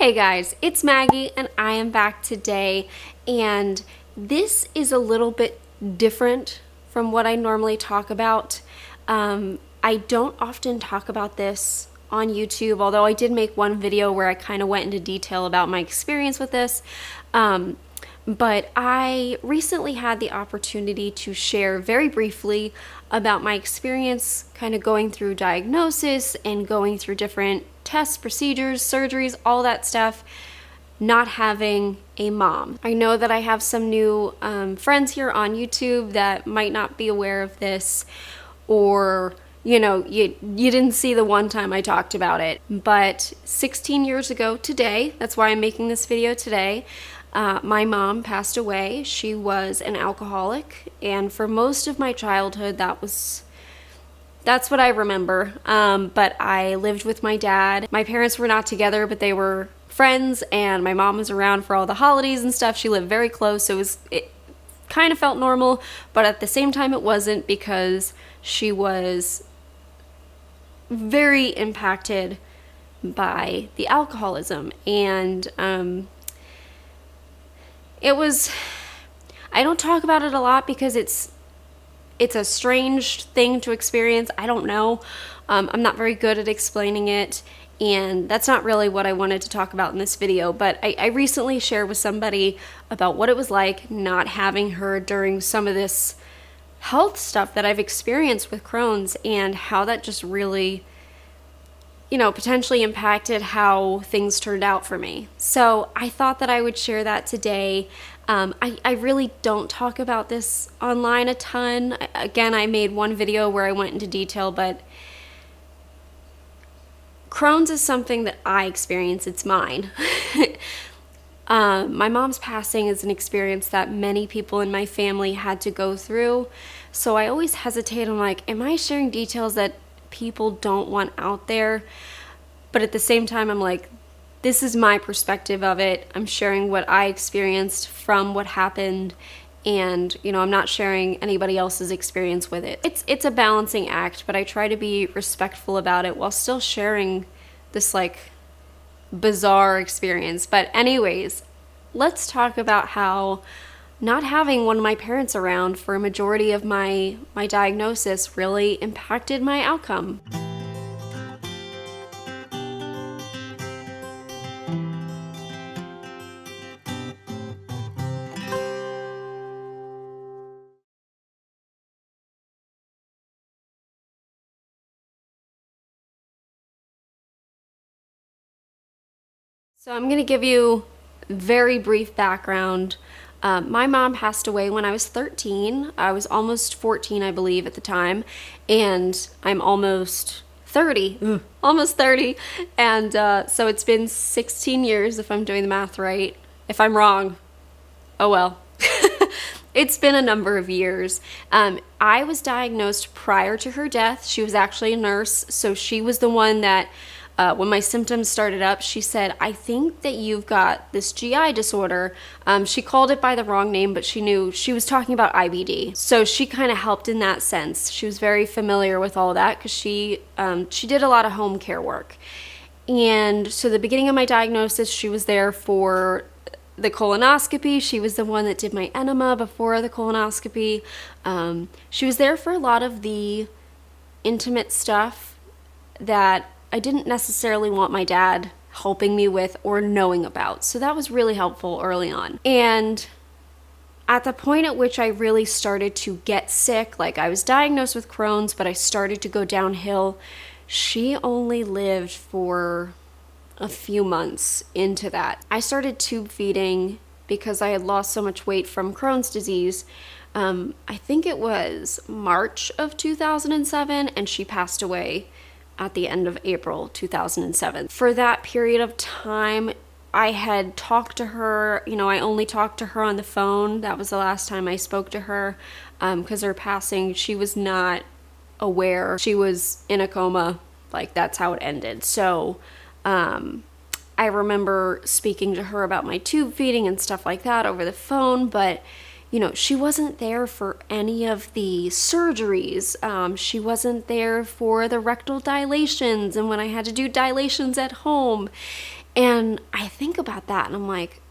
Hey guys, it's Maggie and I am back today, and this is a little bit different from what I normally talk about. I don't often talk about this on YouTube, although I did make one video where I kind of went into detail about my experience with this. But I recently had the opportunity to share very briefly about my experience kind of going through diagnosis and going through different tests, procedures, surgeries, all that stuff, not having a mom. I know that I have some new friends here on YouTube that might not be aware of this, or you didn't see the one time I talked about it. But 16 years ago today, that's why I'm making this video today, my mom passed away. She was an alcoholic, and for most of my childhood, that's what I remember. But I lived with my dad. My parents were not together, but they were friends, and my mom was around for all the holidays and stuff. She lived very close, so it kind of felt normal, but at the same time it wasn't, because she was very impacted by the alcoholism. And I don't talk about it a lot because it's a strange thing to experience. I don't know. I'm not very good at explaining it, and that's not really what I wanted to talk about in this video. But I recently shared with somebody about what it was like not having her during some of this health stuff that I've experienced with Crohn's, and how that just really, potentially impacted how things turned out for me. So I thought that I would share that today. I really don't talk about this online a ton. Again, I made one video where I went into detail, but Crohn's is something that I experience. It's mine. My mom's passing is an experience that many people in my family had to go through. So I always hesitate. I'm like, am I sharing details that people don't want out there? But at the same time, I'm like, this is my perspective of it. I'm sharing what I experienced from what happened, and I'm not sharing anybody else's experience with it. It's a balancing act, but I try to be respectful about it while still sharing this bizarre experience. But anyways, let's talk about how not having one of my parents around for a majority of my diagnosis really impacted my outcome. So I'm going to give you very brief background. My mom passed away when I was 13. I was almost 14, I believe, at the time, and I'm almost 30. Almost 30. And so it's been 16 years, if I'm doing the math right. If I'm wrong, oh well. It's been a number of years. I was diagnosed prior to her death. She was actually a nurse, so she was the one that when my symptoms started up, she said, I think that you've got this GI disorder. She called it by the wrong name, but she knew she was talking about IBD. So she kind of helped in that sense. She was very familiar with all that because she did a lot of home care work. And so the beginning of my diagnosis, she was there for the colonoscopy. She was the one that did my enema before the colonoscopy. She was there for a lot of the intimate stuff that I didn't necessarily want my dad helping me with or knowing about. So that was really helpful early on. And at the point at which I really started to get sick, I was diagnosed with Crohn's, but I started to go downhill, she only lived for a few months into that. I started tube feeding because I had lost so much weight from Crohn's disease. I think it was March of 2007, and she passed away at the end of April 2007. For that period of time, I had talked to her. I only talked to her on the phone. That was the last time I spoke to her, because her passing, she was not aware. She was in a coma. That's how it ended. So I remember speaking to her about my tube feeding and stuff like that over the phone, but she wasn't there for any of the surgeries. She wasn't there for the rectal dilations and when I had to do dilations at home. And I think about that and I'm like,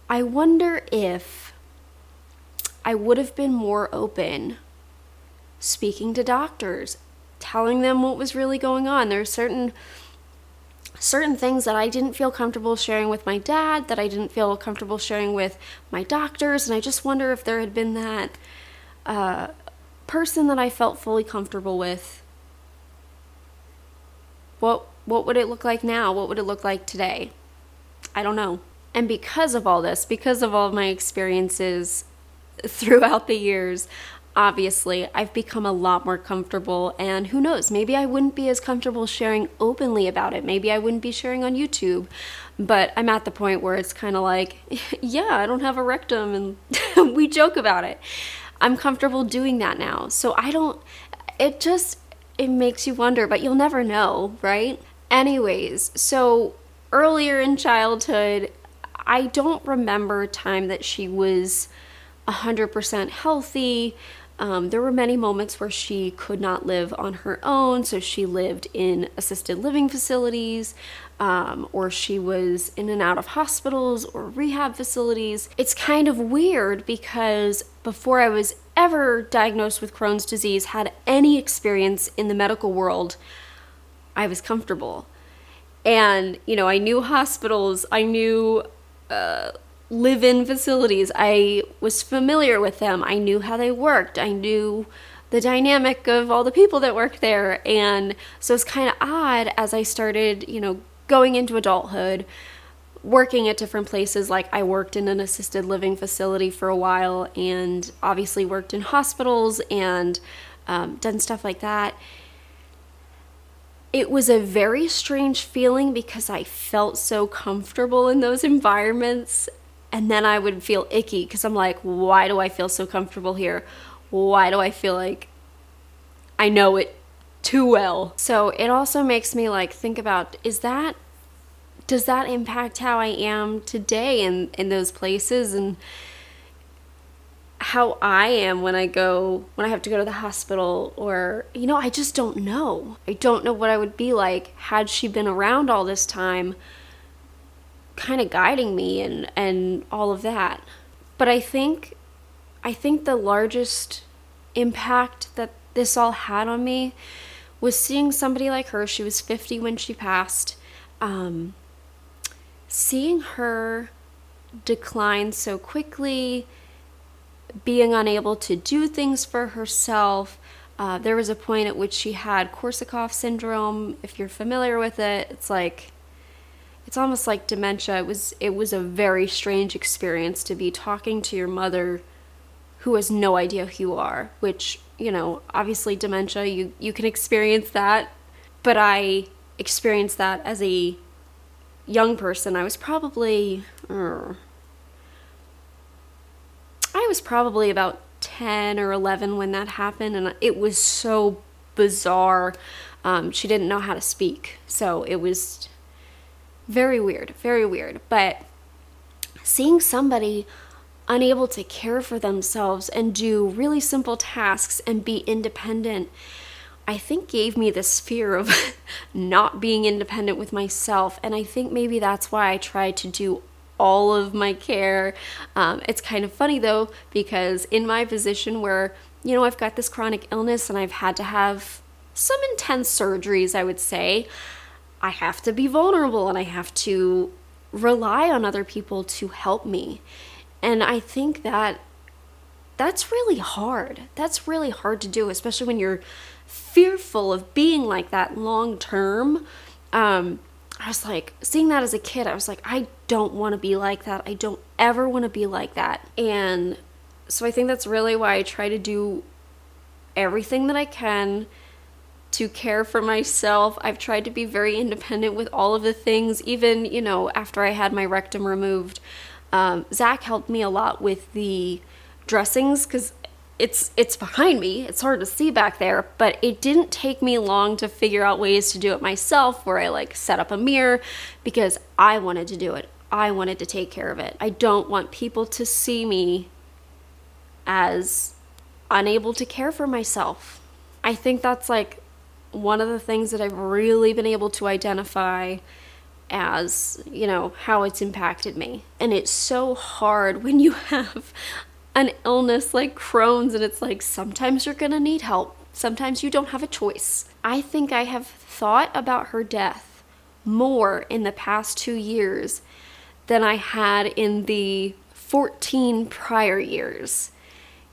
I wonder if I would have been more open speaking to doctors, telling them what was really going on. There are certain things that I didn't feel comfortable sharing with my dad, that I didn't feel comfortable sharing with my doctors, and I just wonder if there had been that person that I felt fully comfortable with, what would it look like now? What would it look like today? I don't know. And because of all this, because of all of my experiences throughout the years, obviously I've become a lot more comfortable, and who knows, maybe I wouldn't be as comfortable sharing openly about it. Maybe I wouldn't be sharing on YouTube, but I'm at the point where it's kind of like, yeah, I don't have a rectum, and we joke about it. I'm comfortable doing that now. So it makes you wonder, but you'll never know, right? Anyways, so earlier in childhood, I don't remember a time that she was 100% healthy. There were many moments where she could not live on her own, so she lived in assisted living facilities, or she was in and out of hospitals or rehab facilities. It's kind of weird because before I was ever diagnosed with Crohn's disease, had any experience in the medical world, I was comfortable. And, I knew hospitals, I knew live-in facilities. I was familiar with them. I knew how they worked. I knew the dynamic of all the people that worked there. And so it's kind of odd as I started, going into adulthood, working at different places. Like I worked in an assisted living facility for a while, and obviously worked in hospitals and done stuff like that. It was a very strange feeling because I felt so comfortable in those environments. And then I would feel icky because I'm like, why do I feel so comfortable here? Why do I feel like I know it too well? So it also makes me think about, does that impact how I am today in those places, and how I am when I have to go to the hospital, or, I just don't know. I don't know what I would be like had she been around all this time, kind of guiding me and all of that. But I think the largest impact that this all had on me was seeing somebody like her. She was 50 when she passed. Seeing her decline so quickly, being unable to do things for herself. There was a point at which she had Korsakoff syndrome. If you're familiar with it, it's almost like dementia. It was a very strange experience to be talking to your mother who has no idea who you are, which, obviously dementia, you can experience that. But I experienced that as a young person. I was probably about 10 or 11 when that happened, and it was so bizarre. She didn't know how to speak, so it was very weird, very weird. But seeing somebody unable to care for themselves and do really simple tasks and be independent, I think gave me this fear of not being independent with myself. And I think maybe that's why I tried to do all of my care. It's kind of funny though, because in my position where, I've got this chronic illness and I've had to have some intense surgeries, I would say, I have to be vulnerable and I have to rely on other people to help me. And I think that's really hard. That's really hard to do, especially when you're fearful of being like that long term. I was like, seeing that as a kid, I was like, I don't want to be like that. I don't ever want to be like that. And so I think that's really why I try to do everything that I can to care for myself. I've tried to be very independent with all of the things, even, after I had my rectum removed. Zach helped me a lot with the dressings because it's behind me. It's hard to see back there, but it didn't take me long to figure out ways to do it myself, where I set up a mirror because I wanted to do it. I wanted to take care of it. I don't want people to see me as unable to care for myself. I think that's one of the things that I've really been able to identify as, you know, how it's impacted me. And it's so hard when you have an illness like Crohn's, and it's like sometimes you're gonna need help, sometimes you don't have a choice. I think I have thought about her death more in the past 2 years than I had in the 14 prior years.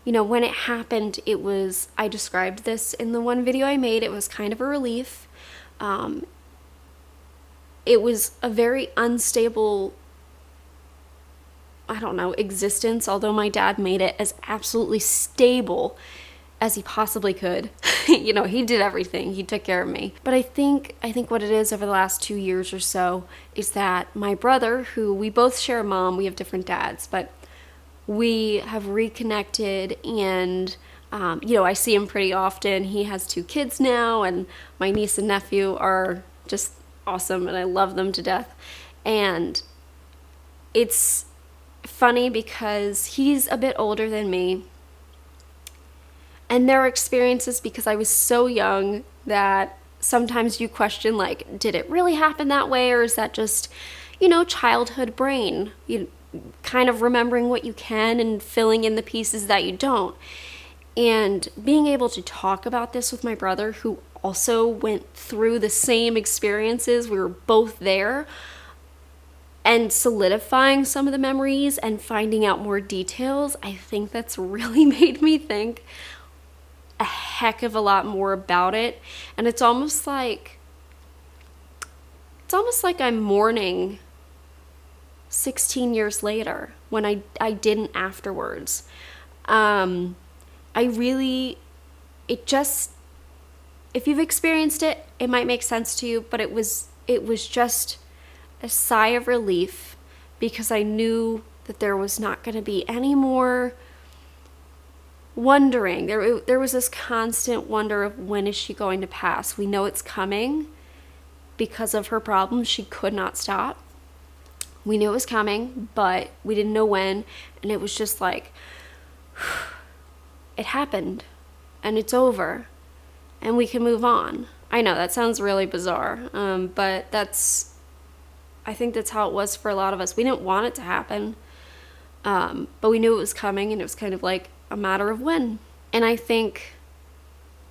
You know, when it happened, it was, I described this in the one video I made, it was kind of a relief. It was a very unstable, I don't know, existence, although my dad made it as absolutely stable as he possibly could. You know, he did everything. He took care of me. But I think what it is over the last 2 years or so is that my brother, who we both share a mom, we have different dads, but we have reconnected, and you know, I see him pretty often. He has 2 kids now, and my niece and nephew are just awesome, and I love them to death. And it's funny because he's a bit older than me, and there are experiences, because I was so young, that sometimes you question, like, did it really happen that way, or is that just, you know, childhood brain, you kind of remembering what you can and filling in the pieces that you don't. And being able to talk about this with my brother, who also went through the same experiences, we were both there, and solidifying some of the memories and finding out more details, I think that's really made me think a heck of a lot more about it. And it's almost like I'm mourning 16 years later when I didn't afterwards. If you've experienced it, it might make sense to you, but it was just a sigh of relief, because I knew that there was not going to be any more wondering. There was this constant wonder of, when is she going to pass? We know it's coming because of her problems. She could not stop. We knew it was coming, but we didn't know when, and it was just like, it happened, and it's over, and we can move on. I know that sounds really bizarre, but I think that's how it was for a lot of us. We didn't want it to happen, but we knew it was coming, and it was kind of like a matter of when. And I think,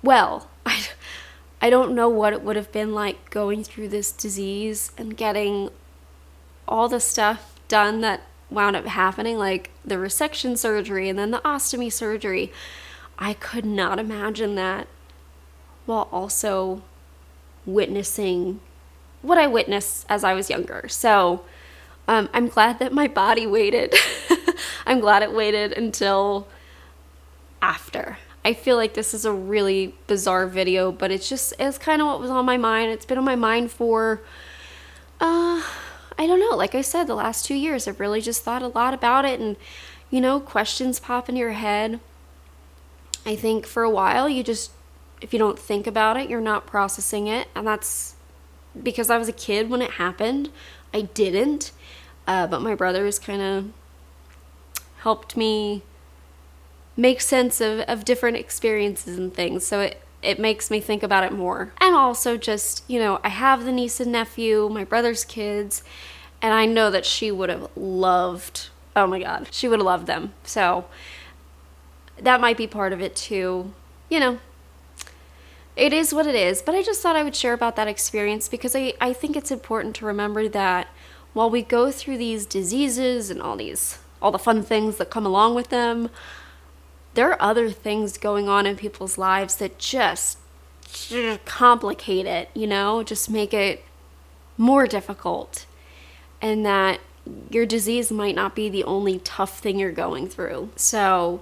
well, I don't know what it would have been like going through this disease and getting all the stuff done that wound up happening, like the resection surgery and then the ostomy surgery. I could not imagine that while also witnessing what I witnessed as I was younger. So I'm glad that my body waited. I'm glad it waited until after. I feel like this is a really bizarre video, but it's kind of what was on my mind. It's been on my mind for I don't know, like I said, the last 2 years, I've really just thought a lot about it, and, you know, questions pop into your head. I think for a while, if you don't think about it, you're not processing it, and that's because I was a kid when it happened. I didn't, but my brother has kind of helped me make sense of different experiences and things, so it makes me think about it more. And also just, you know, I have the niece and nephew, my brother's kids, and I know that she would have loved, oh my God, she would have loved them. So that might be part of it too. You know, it is what it is, but I just thought I would share about that experience, because I think it's important to remember that while we go through these diseases and all the fun things that come along with them, there are other things going on in people's lives that just complicate it, you know, just make it more difficult. And that your disease might not be the only tough thing you're going through. So,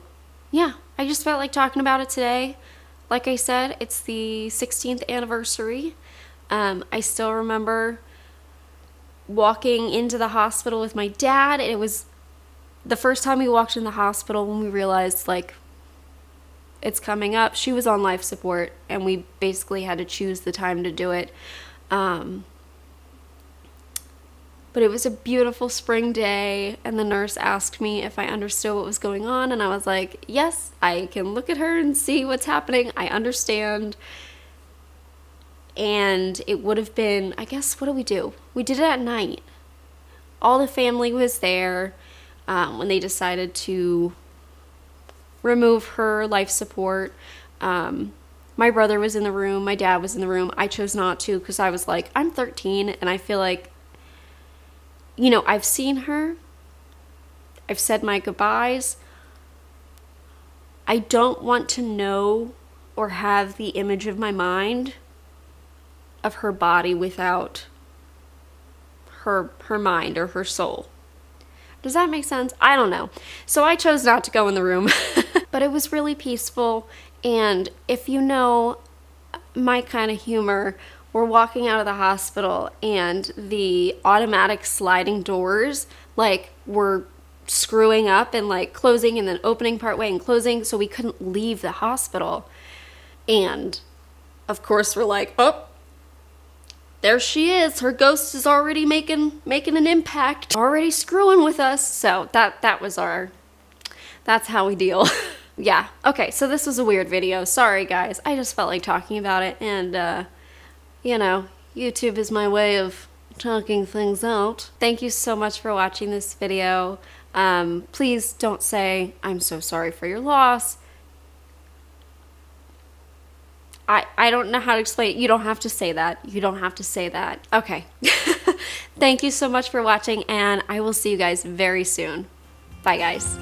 yeah, I just felt like talking about it today. Like I said, it's the 16th anniversary. I still remember walking into the hospital with my dad. It was the first time we walked in the hospital when we realized, like, it's coming up. She was on life support, and we basically had to choose the time to do it. But it was a beautiful spring day, and the nurse asked me if I understood what was going on, and I was like, yes, I can look at her and see what's happening. I understand. and it would have been, I guess, what did we do? We did it at night. All the family was there when they decided to remove her life support. My brother was in the room. My dad was in the room. I chose not to because I was like, I'm 13 and I feel like, you know, I've seen her. I've said my goodbyes. I don't want to know or have the image of my mind of her body without her mind or her soul. Does that make sense? I don't know. So I chose not to go in the room. But it was really peaceful. And if you know my kind of humor, we're walking out of the hospital and the automatic sliding doors like were screwing up and like closing and then opening partway and closing, so we couldn't leave the hospital. And of course we're like, oh, there she is. Her ghost is already making an impact, already screwing with us. So that was that's how we deal. Yeah. Okay, so this was a weird video. Sorry guys. I just felt like talking about it, and you know, YouTube is my way of talking things out. Thank you so much for watching this video. Please don't say, I'm so sorry for your loss. I don't know how to explain it. You don't have to say that. You don't have to say that. Okay. Thank you so much for watching, and I will see you guys very soon. Bye, guys.